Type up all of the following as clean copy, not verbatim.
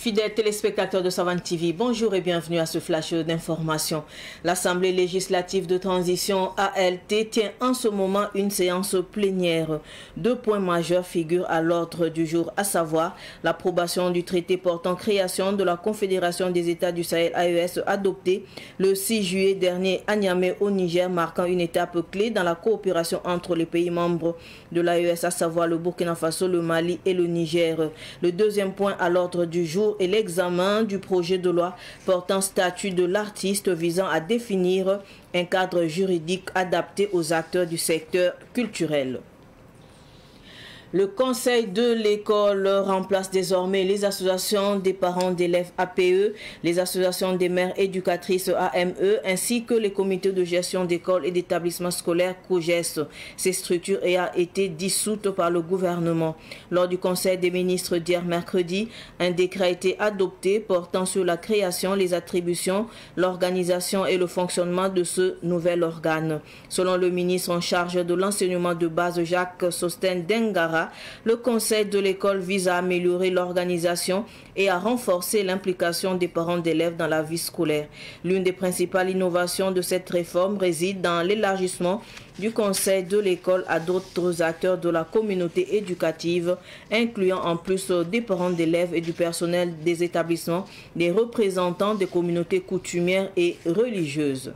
Fidèles téléspectateurs de Savane TV, bonjour et bienvenue à ce flash d'information. L'Assemblée législative de transition ALT tient en ce moment une séance plénière. 2 points majeurs figurent à l'ordre du jour, à savoir l'approbation du traité portant création de la Confédération des États du Sahel AES adopté le 6 juillet dernier à Niamey au Niger, marquant une étape clé dans la coopération entre les pays membres de l'AES, à savoir le Burkina Faso, le Mali et le Niger. Le deuxième point à l'ordre du jour et l'examen du projet de loi portant statut de l'artiste visant à définir un cadre juridique adapté aux acteurs du secteur culturel. Le conseil de l'école remplace désormais les associations des parents d'élèves APE, les associations des mères éducatrices AME, ainsi que les comités de gestion d'écoles et d'établissements scolaires COGES. Ces structures ayant été dissoutes par le gouvernement. Lors du conseil des ministres d'hier mercredi, un décret a été adopté portant sur la création, les attributions, l'organisation et le fonctionnement de ce nouvel organe. Selon le ministre en charge de l'enseignement de base Jacques Sosten Dengara, le conseil de l'école vise à améliorer l'organisation et à renforcer l'implication des parents d'élèves dans la vie scolaire. L'une des principales innovations de cette réforme réside dans l'élargissement du conseil de l'école à d'autres acteurs de la communauté éducative, incluant en plus des parents d'élèves et du personnel des établissements, des représentants des communautés coutumières et religieuses.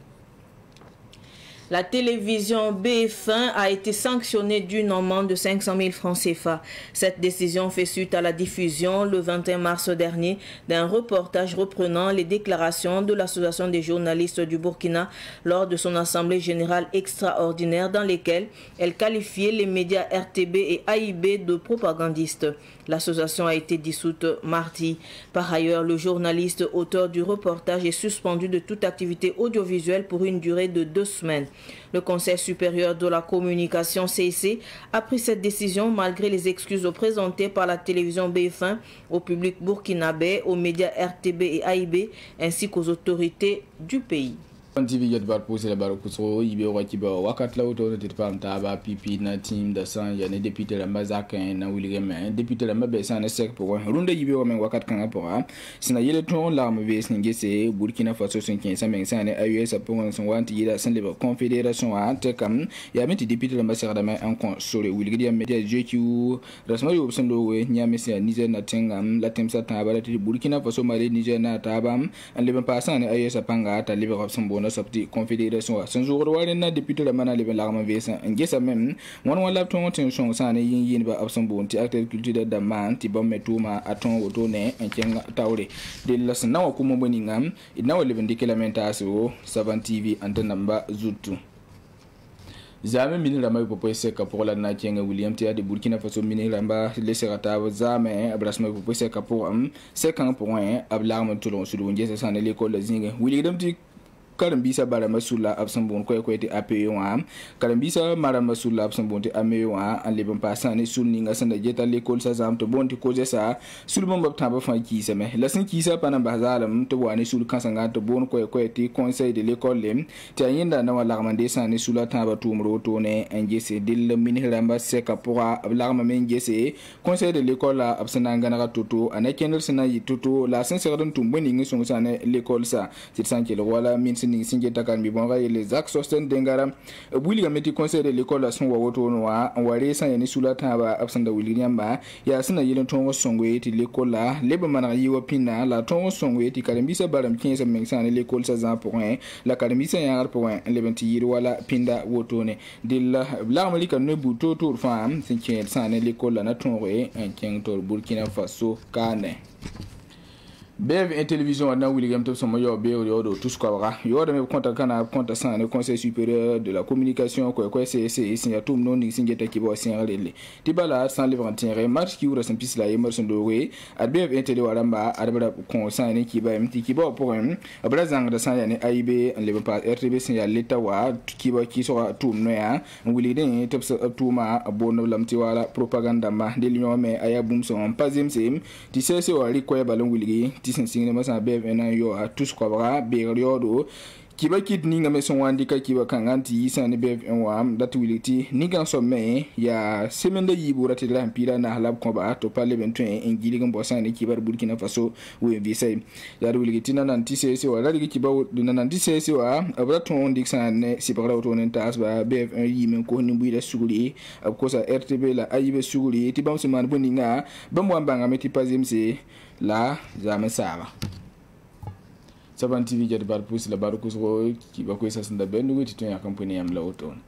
La télévision BF1 a été sanctionnée d'une amende de 500 000 francs CFA. Cette décision fait suite à la diffusion le 21 mars dernier d'un reportage reprenant les déclarations de l'Association des journalistes du Burkina lors de son assemblée générale extraordinaire dans lesquelles elle qualifiait les médias RTB et AIB de propagandistes. L'association a été dissoute mardi. Par ailleurs, le journaliste auteur du reportage est suspendu de toute activité audiovisuelle pour une durée de 2 semaines. Le Conseil supérieur de la communication CIC a pris cette décision malgré les excuses présentées par la télévision BF1 au public burkinabé, aux médias RTB et AIB ainsi qu'aux autorités du pays. TV yot bar posé la barre kusro ibe wakiba wakat la auto de pamta ba pipi na team da san ya ne député la mazaka na William député la mabe san sek pour runda ibe wa men wakat kan pour sina yele ton larme ves ngese Burkina Faso 500 men san AES pour son wanti yida san le confédération a te kam ya meti député la masaka da men en kon sore William media JQ rasma yo san do we nyame se Niger na tengam la temsa ta ba ti Burkina Faso Mali Niger na tabam en le pas san AES panga ta libre option sorti confédération a son jour wala na député la mana le l'arme vesa ngesa même wala ton tension sane yin ba abson bonti acteur culture da man ti bam metuma aton woto ne enkenga tawre de la sana ko mo boni ngam ina wala ben dikelementation Savane TV antanamba zutu Zame minira ma popo seka pour la na kenga William Tia de Burkina Faso minira ba le serata zame abrasma popo seka pour 50 points ablarme tout long sur ngesa sane l'école zinga William ti Karambisa barama sula absambon ko ti APE wa Karambisa marama sula absambon ti AME wa en lebon passane sunni nga sanda jeta l'école sa zam to bonti ko jesa sulmon bab tamba fan ki seme la sin ki sa pana bazalam to wani sul kansanga to bon ko ti conseil de l'école lem ti ayinda na wala ramande sane sula tamba tumro to ne ngese dil miniramba seka pour larma men ngese conseil de l'école absana ngana toto anakenel sina yituto la sincère tumboni ngi son sane l'école sa ti sanke le wala min ni singe takan bi bon les Jacques Sosten Dengara buli ga meti conseil de l'école son wa woto no wa ware san yani sulata ba absanda William ba ya sina yelen ton songwe ti l'école la leba mana yi wa pina la ton songwe ti Karambisa baram 15 men san l'école sa za pour la Karambisa ya pour le 20 yiri wala pinda woto ne de la malika ne buto tour fam sinke san l'école la na ton re en ken tor Burkina Faso kane BF télévision na William Thompson yo be yo tous quoi yo de me compte kana compte ça le conseil supérieur de la communication quoi c'est signature non ni singeta ki bo signalé tibala sans livre entier match qui ouvre son piste la Emerson Dowe à BF télé waramba adabra conseil ni ki ba mti ki bo pour abrazang de ça yani AIB en le pas RTB signal l'état wa ki bo ki sera tout no ya William Thompson tuma bono lamti wala propaganda ma de l'union mais aya boom son pas sim ti c'est wa ri ko balon William ti sin ma sa BF na yo a tous quoi bra be riodo kiba kit ninga me son wandi ka kiba kanganti sani bev en wam dat wiliti ninga so me ya semenda yibu rati la mpira na halab ko ba to pale ben tun en gili gam bosani kibar Burkina Faso we visay ya wiliti na nanti sesi wala ligi kiba na nanti sesi wa abraton diksane sibara otonen tas ba bev en yimen ko ni buida suguli ab ko sa RTB la ayibe suguli ti bam suman boninga bam wamba meti pazimse la jamais saba Saban TV jadi bar pus la bar kusro ki ba ko sa sanda ben nugo ti ton ya company am la oton